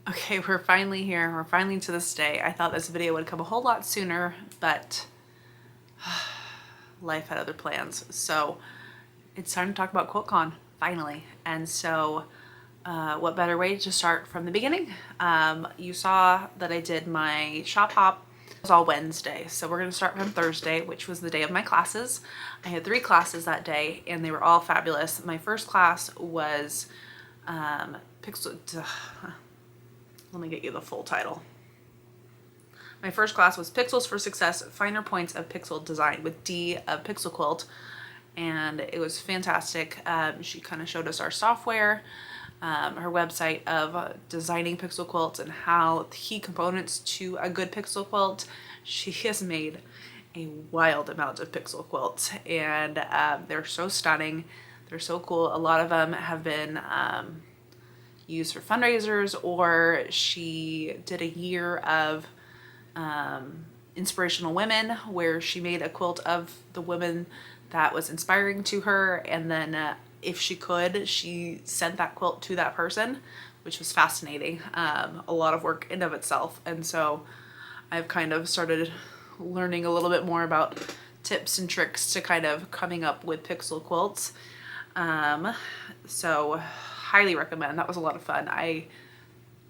Okay, we're finally here. We're finally to this day. I thought this video would come a whole lot sooner, but life had other plans. So it's time to talk about Quiltcon, finally. And so what better way to start from the beginning? You saw that I did my shop hop. It was all Wednesday. So we're gonna start from Thursday, which was the day of my classes. I had 3 classes that day and they were all fabulous. My first class was Pixel... Let me get you the full title. My first class was Pixels for Success, Finer Points of Pixel Design with D of Pixel Quilt. And it was fantastic. She kind of showed us our software, her website of designing pixel quilts and how the key components to a good pixel quilt. She has made a wild amount of pixel quilts and they're so stunning. They're so cool. A lot of them have been used for fundraisers, or she did a year of inspirational women where she made a quilt of the women that was inspiring to her, and then if she could, she sent that quilt to that person, which was fascinating. A lot of work in of itself. And so I've kind of started learning a little bit more about tips and tricks to kind of coming up with pixel quilts. So highly recommend. That was a lot of fun. I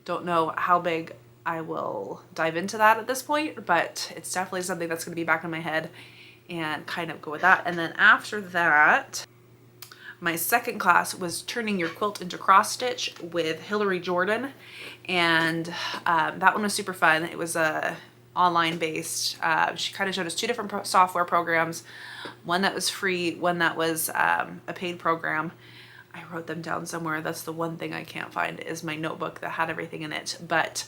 don't know how big I will dive into that at this point, but it's definitely something that's going to be back in my head and kind of go with that. And then after that, my second class was turning your quilt into cross stitch with Hillary Jordan, and that one was super fun. It was online based. She kind of showed us 2 different software programs, one that was free, one that was a paid program. I wrote them down somewhere. That's the one thing I can't find, is my notebook that had everything in it. But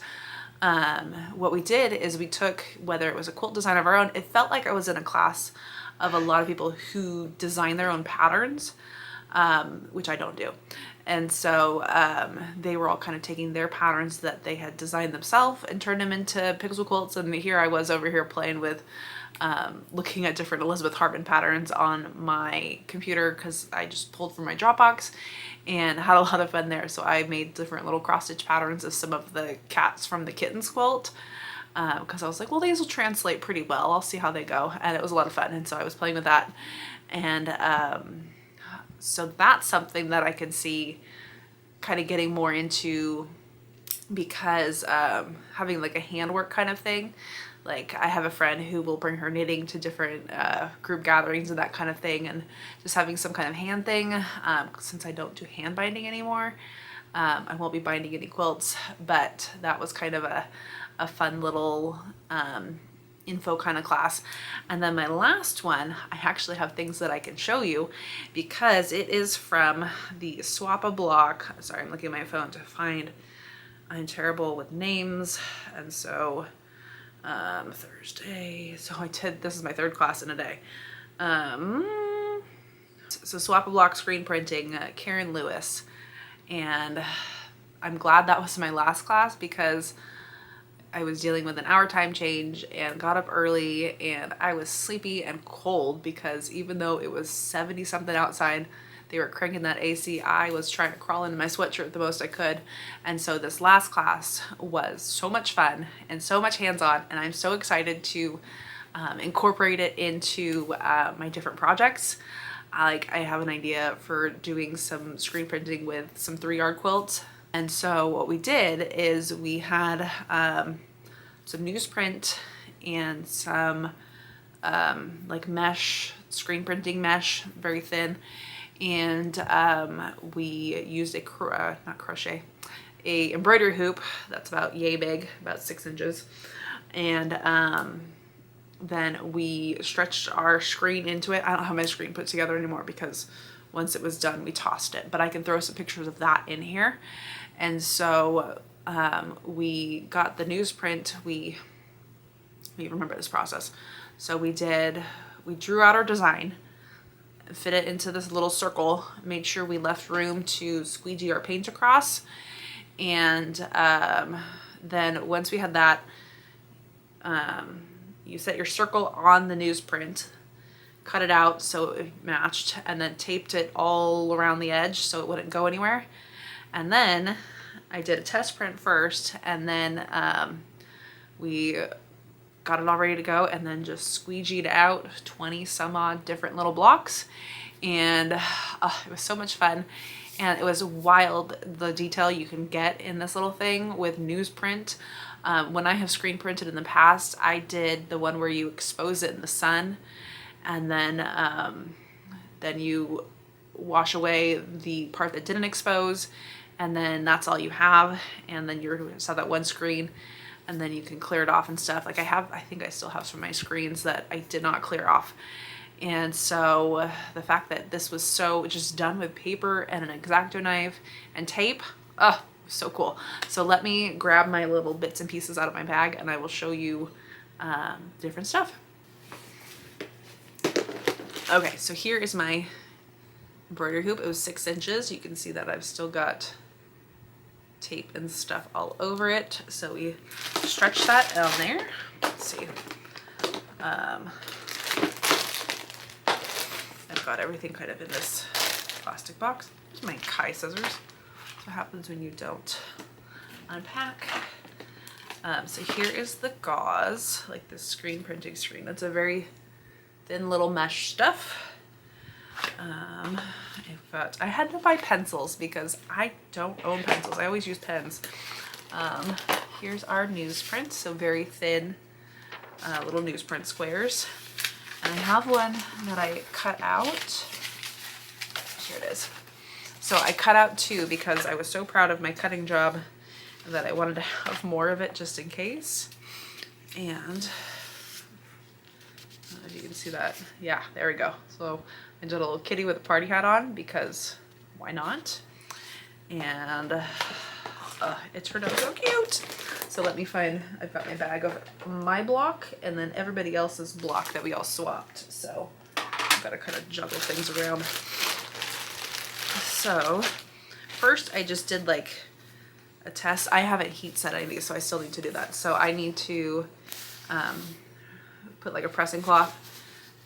what we did is we took, whether it was a quilt design of our own, it felt like I was in a class of a lot of people who design their own patterns, which I don't do. And so they were all kind of taking their patterns that they had designed themselves and turned them into pixel quilts. And here I was over here playing with looking at different Elizabeth Hartman patterns on my computer, because I just pulled from my Dropbox and had a lot of fun there. So I made different little cross stitch patterns of some of the cats from the kittens quilt, because I was like, well, these will translate pretty well. I'll see how they go. And it was a lot of fun. And so I was playing with that. And so that's something that I can see kind of getting more into, because having like a handwork kind of thing. Like I have a friend who will bring her knitting to different group gatherings and that kind of thing, and just having some kind of hand thing. Since I don't do hand binding anymore, I won't be binding any quilts, but that was kind of a fun little info kind of class. And then my last one, I actually have things that I can show you, because it is from the Swap a Block. Sorry, I'm looking at my phone to find. I'm terrible with names, and so Thursday. So this is my 3rd class in a day. So Swap a Block screen printing, Karen Lewis. And I'm glad that was my last class, because I was dealing with an hour time change and got up early, and I was sleepy and cold, because even though it was 70 something outside, they were cranking that AC, I was trying to crawl into my sweatshirt the most I could. And so this last class was so much fun and so much hands-on, and I'm so excited to incorporate it into my different projects. I have an idea for doing some screen printing with some 3-yard quilts. And so what we did is we had some newsprint and some like mesh, screen printing mesh, very thin. And we used a embroidery hoop that's about yay big, about 6 inches. And then we stretched our screen into it. I don't have my screen put together anymore, because once it was done, we tossed it, but I can throw some pictures of that in here. And so we got the newsprint. We remember this process. So we drew out our design, fit it into this little circle, made sure we left room to squeegee our paint across. And then once we had that, you set your circle on the newsprint, cut it out so it matched, and then taped it all around the edge so it wouldn't go anywhere. And then I did a test print first, and then we got it all ready to go, and then just squeegeed out 20 some odd different little blocks, and it was so much fun. And it was wild the detail you can get in this little thing with newsprint. When I have screen printed in the past, I did the one where you expose it in the sun, and then you wash away the part that didn't expose, and then that's all you have, and then you just have that one screen, and then you can clear it off and stuff. Like I think I still have some of my screens that I did not clear off. And so the fact that this was so just done with paper and an X-Acto knife and tape, oh, so cool. So let me grab my little bits and pieces out of my bag, and I will show you different stuff. Okay, so here is my embroidery hoop. It was 6 inches. You can see that I've still got tape and stuff all over it. So we stretch that down there. Let's see. I've got everything kind of in this plastic box. Here's my Kai scissors. That's what happens when you don't unpack. So here is the gauze, like this screen printing screen. That's a very thin little mesh stuff. I had to buy pencils because I don't own pencils. I always use pens. Here's our newsprint, so very thin little newsprint squares. And I have one that I cut out. Here it is. So I cut out 2 because I was so proud of my cutting job that I wanted to have more of it just in case. And if you can see that, yeah, there we go. So I did a little kitty with a party hat on because why not? And it turned out so cute. So let me find, I've got my bag of my block and then everybody else's block that we all swapped. So I've got to kind of juggle things around. So first I just did like a test. I haven't heat set any of these, so I still need to do that. So I need to put like a pressing cloth.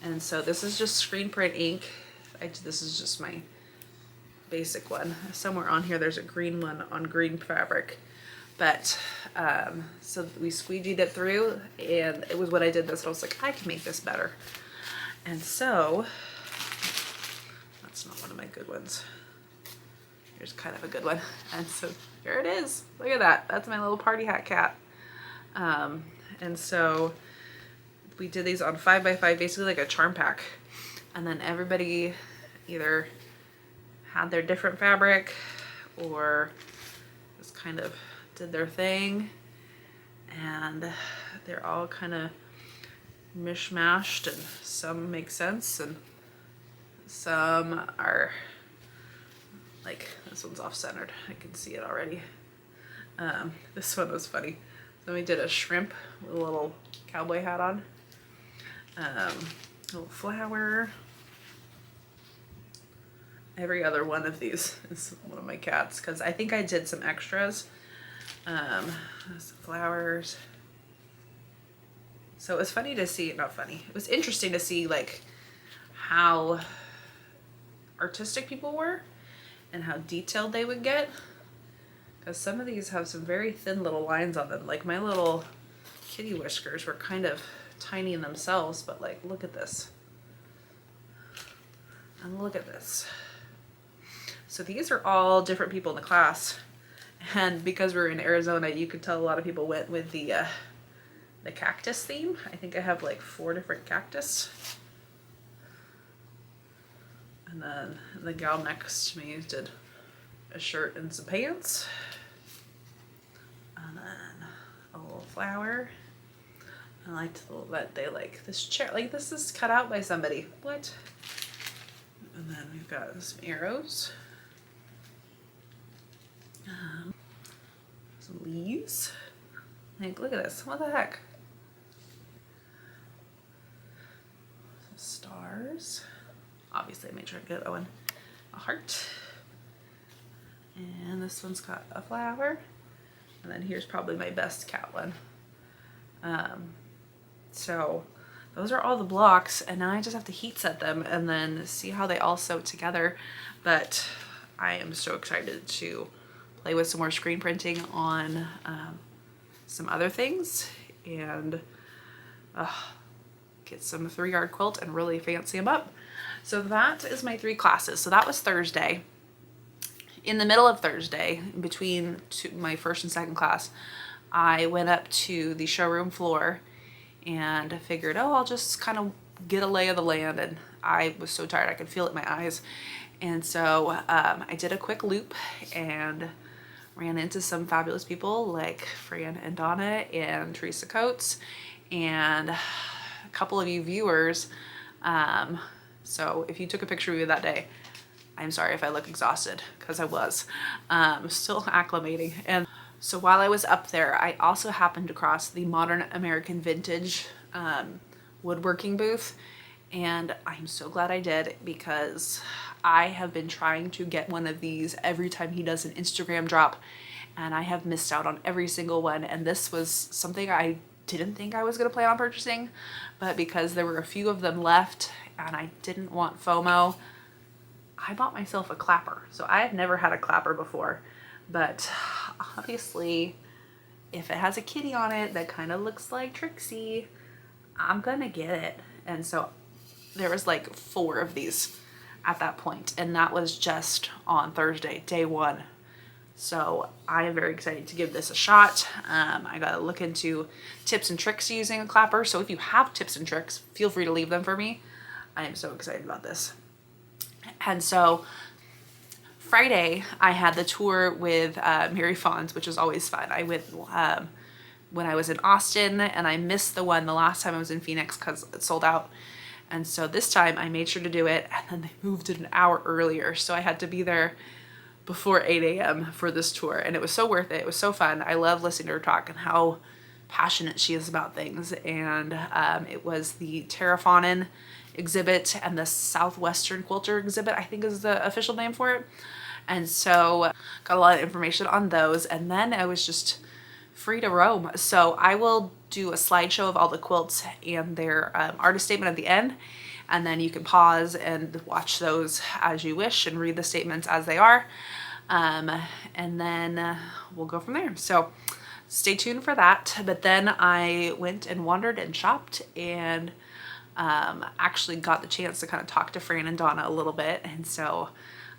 And so this is just screen print ink. This is just my basic one. Somewhere on here there's a green one on green fabric. But so we squeegeed it through, and it was when I did this, I was like, I can make this better. And so that's not one of my good ones. Here's kind of a good one. And so here it is. Look at that. That's my little party hat cat. And so we did these on 5x5, basically like a charm pack. And then everybody either had their different fabric or just kind of did their thing. And they're all kind of mishmashed, and some make sense and some are like, this one's off-centered. I can see it already. This one was funny. Then we did a shrimp with a little cowboy hat on. A little flower. Every other one of these is one of my cats because I think I did some extras. Some flowers. So it was funny to see, not funny, it was interesting to see like how artistic people were and how detailed they would get. Because some of these have some very thin little lines on them. Like my little kitty whiskers were kind of tiny in themselves, but like, look at this. And look at this. So these are all different people in the class. And because we're in Arizona, you could tell a lot of people went with the cactus theme. I think I have like 4 different cactus. And then the gal next to me did a shirt and some pants. And then a little flower. I liked that they like this chair. Like this is cut out by somebody. What? And then we've got some arrows. Some leaves. Like, look at this. What the heck? Some stars. Obviously, I made sure to get a heart. And this one's got a flower. And then here's probably my best cat one. So those are all the blocks, and now I just have to heat set them and then see how they all sew together. But I am so excited to play play with some more screen printing on some other things, and get some 3-yard quilt and really fancy them up. So that is my 3 classes. So that was Thursday. In the middle of Thursday, between my first and second class, I went up to the showroom floor and figured, oh, I'll just kind of get a lay of the land. And I was so tired, I could feel it in my eyes. And so I did a quick loop and ran into some fabulous people like Fran and Donna and Teresa Coates and a couple of you viewers. So if you took a picture of me that day, I'm sorry if I look exhausted, because I was still acclimating. And so while I was up there, I also happened across the Modern American Vintage woodworking booth. And I'm so glad I did, because I have been trying to get one of these every time he does an Instagram drop, and I have missed out on every single one. And this was something I didn't think I was going to plan on purchasing, but because there were a few of them left and I didn't want FOMO, I bought myself a clapper. So I had never had a clapper before, but obviously if it has a kitty on it that kind of looks like Trixie, I'm gonna get it. And so there was like 4 of these at that point, and that was just on Thursday, day 1. So I am very excited to give this a shot. I gotta look into tips and tricks using a clapper. So if you have tips and tricks, feel free to leave them for me. I am so excited about this. And so Friday, I had the tour with Mary Fawns, which was always fun. I went when I was in Austin, and I missed the one the last time I was in Phoenix because it sold out. And so this time I made sure to do it, and then they moved it an hour earlier. So I had to be there before 8 a.m. for this tour, and it was so worth it. It was so fun. I love listening to her talk and how passionate she is about things. And it was the Terrafonin exhibit and the Southwestern Quilter exhibit, I think is the official name for it. And so got a lot of information on those, and then I was just free to roam. So I will do a slideshow of all the quilts and their artist statement at the end, and then you can pause and watch those as you wish and read the statements as they are, and then we'll go from there. So stay tuned for that. But then I went and wandered and shopped, and actually got the chance to kind of talk to Fran and Donna a little bit. And so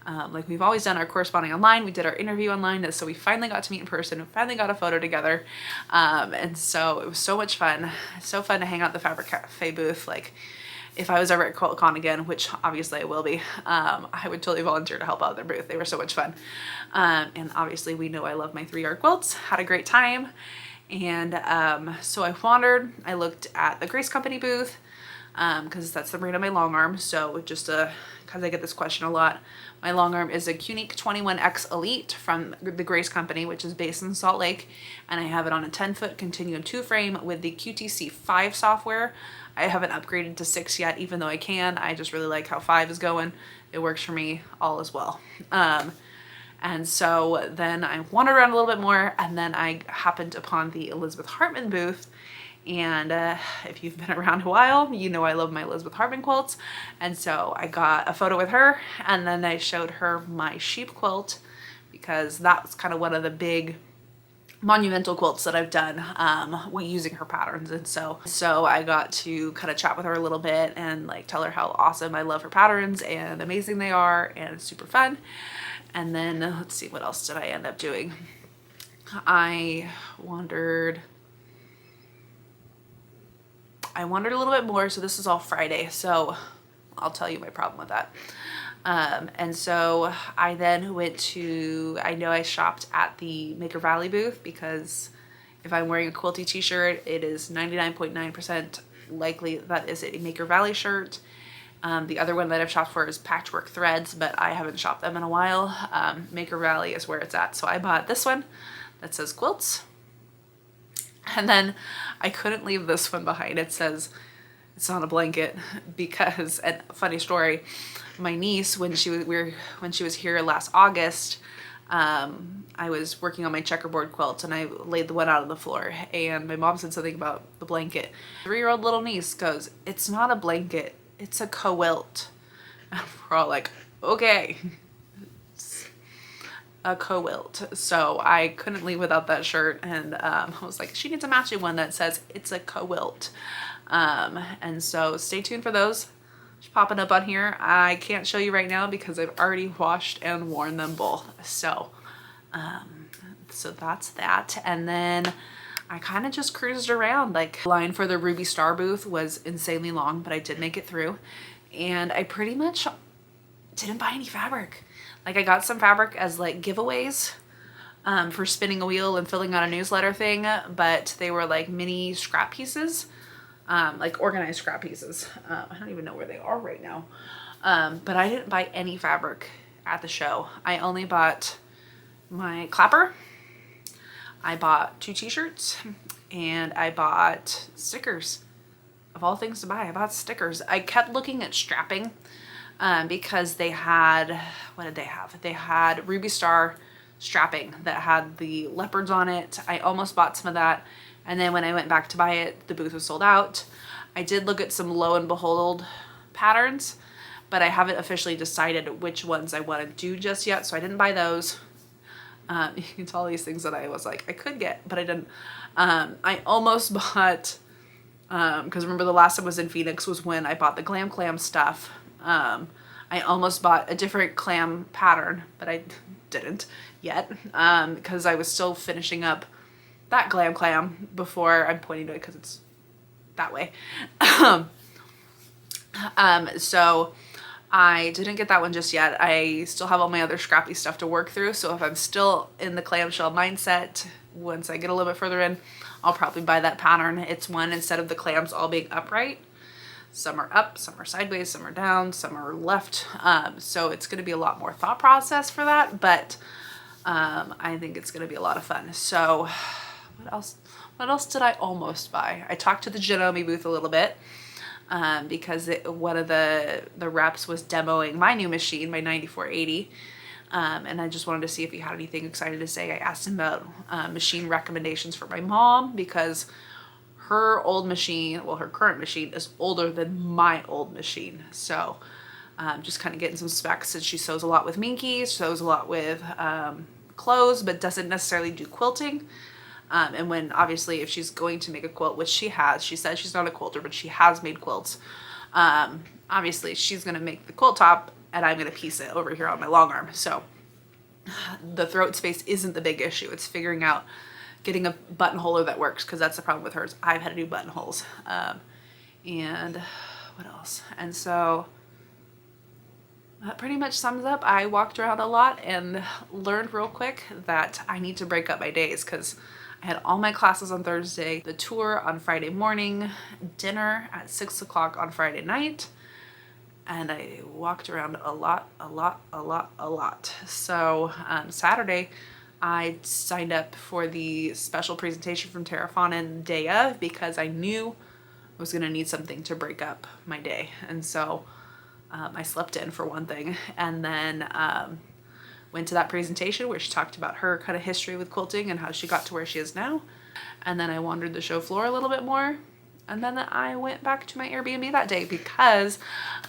like we've always done our corresponding online, we did our interview online, so we finally got to meet in person and finally got a photo together. And so it was so much fun. It's so fun to hang out at the Fabric Cafe booth. Like if I was ever at Quiltcon again, which obviously I will be, I would totally volunteer to help out their booth. They were so much fun. And obviously we know I love my 3-yard quilts, had a great time. And so I wandered, I looked at the Grace Company booth, because that's the brand of my long arm. So just because I get this question a lot, my long arm is a Qnique 21X Elite from the Grace Company, which is based in Salt Lake, and I have it on a 10-foot Continuum 2 frame with the QTC 5 software. I haven't upgraded to 6 yet, even though I can. I just really like how 5 is going. It works for me all as well. And so then I wandered around a little bit more, and then I happened upon the Elizabeth Hartman booth. And if you've been around a while, you know I love my Elizabeth Hartman quilts. And so I got a photo with her, and then I showed her my sheep quilt, because that's kind of one of the big monumental quilts that I've done using her patterns. And so I got to kind of chat with her a little bit and like tell her how awesome I love her patterns and amazing they are, and it's super fun. And then let's see, what else did I end up doing? I wandered a little bit more. So this is all Friday, so I'll tell you my problem with that. And so I then went to, I know I shopped at the Maker Valley booth, because if I'm wearing a quilty t-shirt, it is 99.9% likely that is a Maker Valley shirt. The other one that I've shopped for is Patchwork Threads, but I haven't shopped them in a while. Maker Valley is where it's at. So I bought this one that says Quilts. And then I couldn't leave this one behind. It says it's on a blanket because, and funny story, my niece, when she was here last August, I was working on my checkerboard quilt and I laid the one out on the floor, and my mom said something about the blanket. 3-year-old little niece goes, "It's not a blanket, it's a quilt." And we're all like, okay. a quilt. So I couldn't leave without that shirt, and I was like, she needs a matching one that says it's a quilt. And so stay tuned for those. It's popping up on here. I can't show you right now because I've already washed and worn them both. So that's that. And then I kind of just cruised around. Like, the line for the Ruby Star booth was insanely long, but I did make it through. And I pretty much didn't buy any fabric. Like, I got some fabric as like giveaways for spinning a wheel and filling out a newsletter thing, but they were like mini scrap pieces, like organized scrap pieces. I don't even know where they are right now. But I didn't buy any fabric at the show. I only bought my clapper, I bought 2 t-shirts, and I bought stickers. Of all things to buy, I bought stickers. I kept looking at strapping because they had, what did they have? They had Ruby Star strapping that had the leopards on it. I almost bought some of that. And then when I went back to buy it, the booth was sold out. I did look at some Lo and Behold patterns, but I haven't officially decided which ones I want to do just yet. So I didn't buy those. You can tell all these things that I was like, I could get, but I didn't. I almost bought, because remember the last time I was in Phoenix was when I bought the Glam Clam stuff. I almost bought a different clam pattern, but I didn't yet, because I was still finishing up that Glam Clam before I'm pointing to it because it's that way. So I didn't get that one just yet. I still have all my other scrappy stuff to work through. So if I'm still in the clamshell mindset, once I get a little bit further in, I'll probably buy that pattern. It's one, instead of the clams all being upright, some are up, some are sideways, some are down, some are left. So it's going to be a lot more thought process for that, but I think it's going to be a lot of fun. So what else did I almost buy? I talked to the Janome booth a little bit. Because one of the reps was demoing my new machine, my 9480, and I just wanted to see if he had anything excited to say. I asked him about machine recommendations for my mom, because her old machine, well, her current machine is older than my old machine. So just kind of getting some specs, since she sews a lot with Minky, sews a lot with clothes, but doesn't necessarily do quilting. And when, obviously, if she's going to make a quilt, which she has, she says she's not a quilter, but she has made quilts. Obviously, she's going to make the quilt top, and I'm going to piece it over here on my long arm. So the throat space isn't the big issue. It's figuring out getting a buttonholer that works, because that's the problem with hers. I've had to do buttonholes. And what else? And so that pretty much sums up. I walked around a lot and learned real quick that I need to break up my days, because I had all my classes on Thursday, the tour on Friday morning, dinner at 6 o'clock on Friday night, and I walked around a lot. So Saturday, I signed up for the special presentation from Tara Fanon day of, because I knew I was going to need something to break up my day. And so I slept in, for one thing, and then went to that presentation where she talked about her kind of history with quilting and how she got to where she is now. And then I wandered the show floor a little bit more. And then I went back to my Airbnb that day, because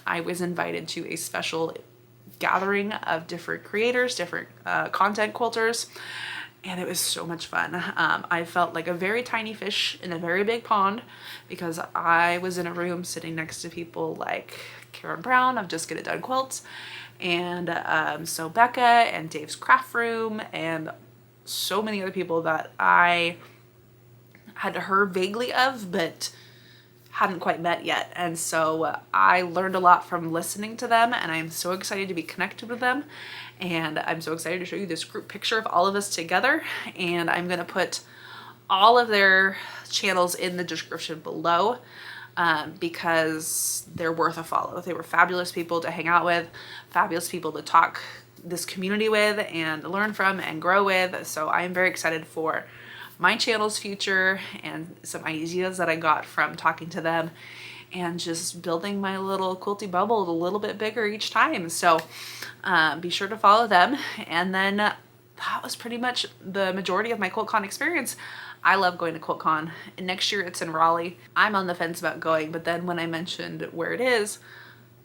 I was invited to a special gathering of different creators, different content quilters. And it was so much fun. I felt like a very tiny fish in a very big pond, because I was in a room sitting next to people like Karen Brown of Just Get It Done Quilts, and so Becca and Dave's Craft Room, and so many other people that I had heard vaguely of, but hadn't quite met yet. And so I learned a lot from listening to them, and I'm so excited to be connected with them. And I'm so excited to show you this group picture of all of us together. And I'm going to put all of their channels in the description below, because they're worth a follow. They were fabulous people to hang out with, fabulous people to talk this community with and learn from and grow with. So I am very excited for my channel's future, and some ideas that I got from talking to them, and just building my little quilty bubble a little bit bigger each time. So be sure to follow them. And then that was pretty much the majority of my Quiltcon experience. I love going to Quiltcon. And next year it's in Raleigh. I'm on the fence about going, but then when I mentioned where it is,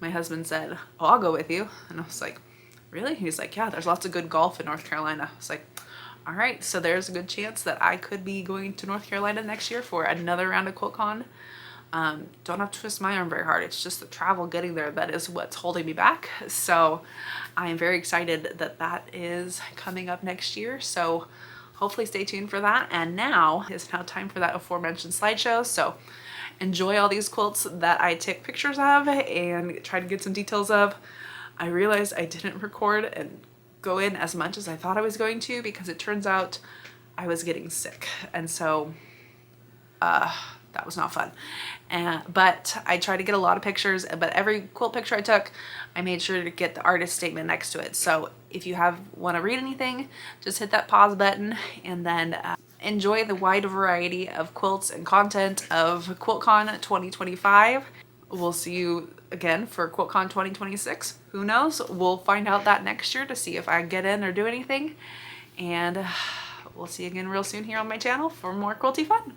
my husband said, "Oh, I'll go with you." And I was like, really? He's like, yeah, there's lots of good golf in North Carolina. It's like, all right, so there's a good chance that I could be going to North Carolina next year for another round of Quiltcon. Don't have to twist my arm very hard. It's just the travel getting there that is what's holding me back. So I am very excited that that is coming up next year. So hopefully stay tuned for that. And now is now time for that aforementioned slideshow. So enjoy all these quilts that I take pictures of and try to get some details of. I realized I didn't record and go in as much as I thought I was going to, because it turns out I was getting sick. And so that was not fun. But I tried to get a lot of pictures, but every quilt picture I took, I made sure to get the artist statement next to it. So if you want to read anything, just hit that pause button and then enjoy the wide variety of quilts and content of Quiltcon 2025. We'll see you again for Quiltcon 2026. Who knows? We'll find out that next year to see if I get in or do anything. And we'll see you again real soon here on my channel for more quilty fun.